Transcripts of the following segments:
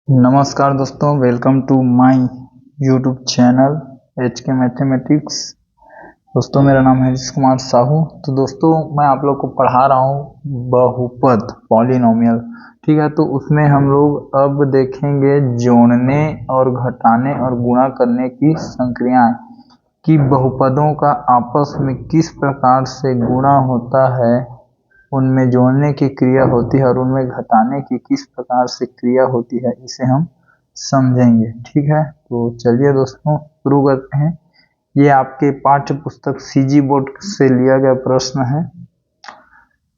नमस्कार दोस्तों, welcome to my YouTube channel H K mathematics. दोस्तों, मेरा नाम है हरीश कुमार साहू। तो दोस्तों, मैं आप लोग को पढ़ा रहा हूँ बहुपद पॉलिनोमियल। ठीक है, तो उसमें हम लोग अब देखेंगे जोड़ने और घटाने और गुणा करने की संक्रियाएं कि बहुपदों का आपस में किस प्रकार से गुणा होता है, उनमें जोड़ने की क्रिया होती है और उनमें घटाने की किस प्रकार से क्रिया होती है, इसे हम समझेंगे। ठीक है, तो चलिए दोस्तों शुरू करते हैं। ये आपके पाठ्य पुस्तक सीजी बोर्ड से लिया गया प्रश्न है,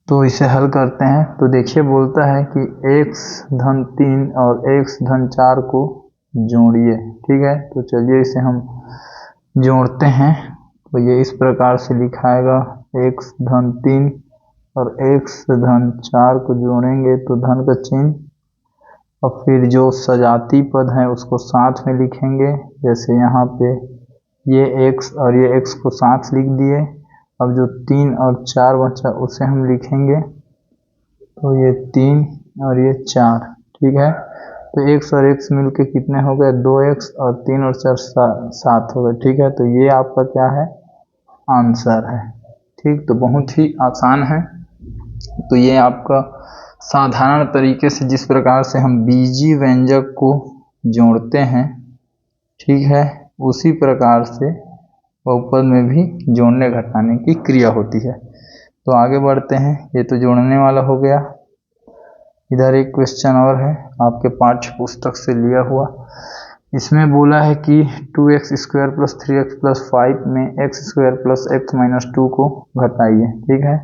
तो इसे हल करते हैं। तो देखिए, बोलता है कि x धन 3 और x धन 4 को जोड़िए। ठीक है, तो चलिए इसे हम जोड़ते हैं। तो ये इस प्रकार से लिखाएगा, x धन 3 और x धन 4 को जोड़ेंगे तो धन का चिन्ह और फिर जो सजाती पद है उसको साथ में लिखेंगे। जैसे यहाँ पे ये x और ये x को साथ लिख दिए। अब जो 3 और 4 बचा उसे हम लिखेंगे, तो ये 3 और ये 4। ठीक है, तो x और x मिलके कितने हो गए, 2x और 3 और 4 7 हो गए। ठीक है, तो ये आपका क्या है, आंसर है। ठीक, तो बहुत ही आसान है। तो ये आपका साधारण तरीके से जिस प्रकार से हम बीजी व्यंजक को जोड़ते हैं, ठीक है, उसी प्रकार से बहुपद में भी जोड़ने घटाने की क्रिया होती है। तो आगे बढ़ते हैं। ये तो जोड़ने वाला हो गया। इधर एक क्वेश्चन और है आपके पाठ्य पुस्तक से लिया हुआ। इसमें बोला है कि 2x square plus 3x plus 5 में x square plus x minus 2 को घटाइए। ठीक है,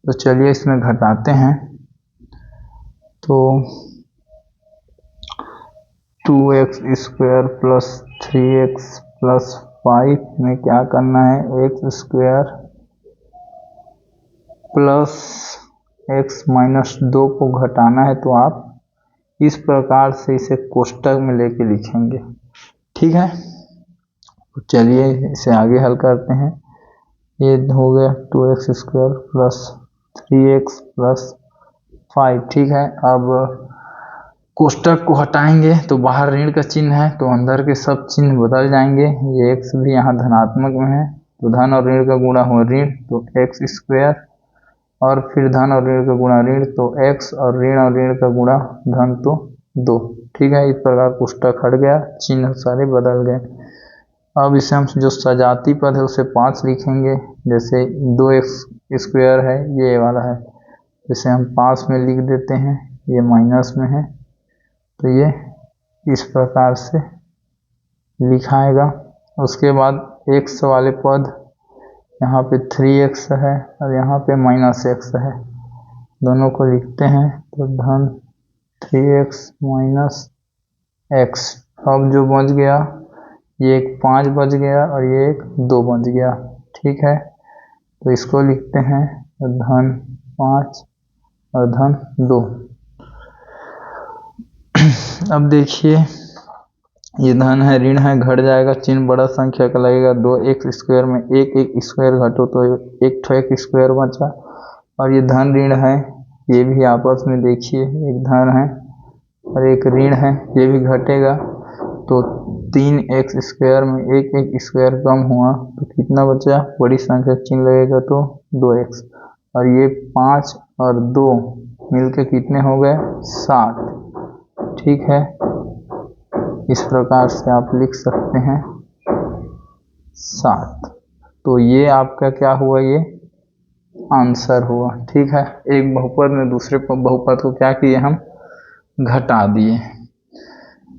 तो चलिए इसमें घटाते हैं। तो 2x square plus 3x plus 5 में क्या करना है, x square plus x minus 2 को घटाना है। तो आप इस प्रकार से इसे कोष्टक में लेके लिखेंगे। ठीक है, तो चलिए इसे आगे हल करते हैं। ये हो गया 2x square plus 3x plus 5। ठीक है, अब कोष्टक को हटाएंगे तो बाहर ऋण का चिन्ह है, तो अंदर के सब चिन्ह बदल जाएंगे। ये x भी यहाँ धनात्मक में है, तो धन और ऋण का गुणा हो ऋण, तो x स्क्वायर, और फिर धन और ऋण का गुणा ऋण, तो x, और ऋण का गुणा धन, तो 2। ठीक है, इस प्रकार कोष्टक हट गया, चिन्ह सारे बदल गए। अब इसे हम जो सजाती पद है उसे 5 लिखेंगे। जैसे 2x स्क्वायर है, ये वाला है, इसे हम 5 में लिख देते हैं। ये माइनस में है, तो ये इस प्रकार से लिखाएगा। उसके बाद x वाले पद, यहाँ पे 3x है और यहाँ पे माइनस x है, दोनों को लिखते हैं। तो धन 3x माइनस x। अब जो बच गया, ये एक 5 बच गया और ये एक 2 बच गया। ठीक है, तो इसको लिखते हैं धन 5 और धन 2। अब देखिए, ये धन है, ऋण है, घट जाएगा, चिन्ह बड़ा संख्या का लगेगा। 2x स्क्वायर में एक स्क्वायर घटो तो एक ठो एक स्क्वायर बचा, और ये धन ऋण है, ये भी आपस में देखिए, एक धन है और एक ऋण है, ये भी घटेगा। तो 3x स्क्वायर में एक स्क्वायर कम हुआ तो कितना बचा, बड़ी संख्या चिन्ह लगेगा तो 2x, और ये 5 और 2 मिलके कितने हो गए, 7। ठीक है, इस प्रकार से आप लिख सकते हैं 7। तो ये आपका क्या हुआ, ये आंसर हुआ। ठीक है, एक बहुपद में दूसरे बहुपद को क्या किए, हम घटा दिए।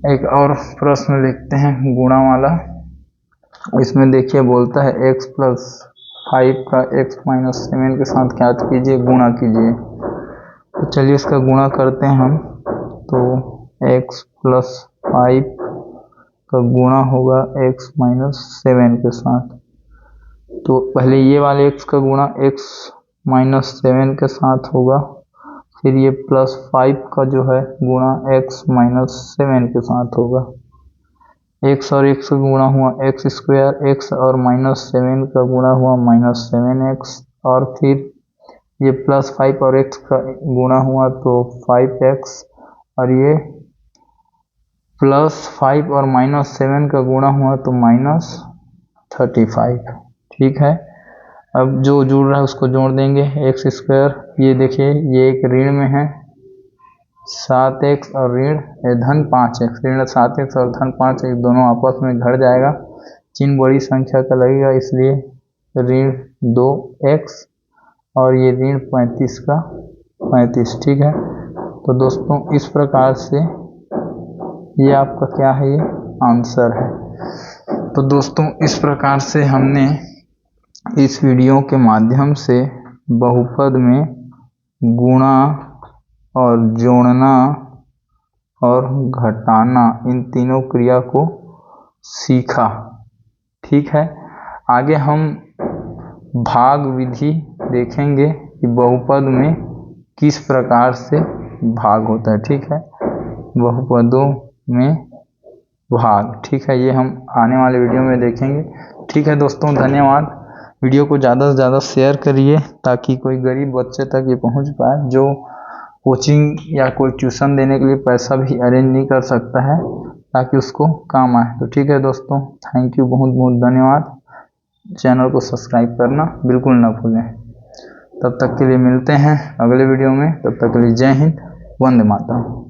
एक और प्रश्न लिखते हैं गुणा वाला। इसमें देखिए, बोलता है x प्लस 5 का x माइनस 7 के साथ क्या कीजिए, गुणा कीजिए। तो चलिए इसका गुणा करते हैं हम। तो x प्लस 5 का गुणा होगा x माइनस 7 के साथ। तो पहले ये वाले x का गुणा x माइनस 7 के साथ होगा, फिर ये प्लस 5 का जो है गुणा x माइनस 7 के साथ होगा। x और x का गुणा हुआ x स्क्वायर, x और माइनस 7 का गुणा हुआ माइनस 7x, और फिर ये प्लस 5 और x का गुणा हुआ तो 5x, और ये +5 और -7 का गुणा हुआ तो -35। ठीक है, अब जो जुड़ रहा है उसको जोड़ देंगे। x², ये देखिए ये एक ऋण में है 7x और ऋण धन 5x, ऋण 7x और धन 5x दोनों आपस में घट जाएगा, चिन्ह बड़ी संख्या का लगेगा, इसलिए ऋण 2x और ये ऋण 35 का 35। ठीक है, तो दोस्तों इस प्रकार से ये आपका क्या है, ये आंसर है। तो दोस्तों इस प्रकार से हमने इस वीडियो के माध्यम से बहुपद में गुणा और जोड़ना और घटाना इन तीनों क्रिया को सीखा। ठीक है, आगे हम भाग विधि देखेंगे कि बहुपद में किस प्रकार से भाग होता है। ठीक है, बहुपदों में भाग। ठीक है, ये हम आने वाले वीडियो में देखेंगे। ठीक है दोस्तों, धन्यवाद। वीडियो को ज़्यादा से ज़्यादा शेयर करिए ताकि कोई गरीब बच्चे तक ये पहुंच पाए जो कोचिंग या कोई ट्यूशन देने के लिए पैसा भी अरेंज नहीं कर सकता है, ताकि उसको काम आए। तो ठीक है दोस्तों, थैंक यू, बहुत बहुत धन्यवाद। चैनल को सब्सक्राइब करना बिल्कुल ना भूलें। तब तक के लिए मिलते हैं अगले वीडियो में, तब तक के लिए जय हिंद, वंदे मातरम।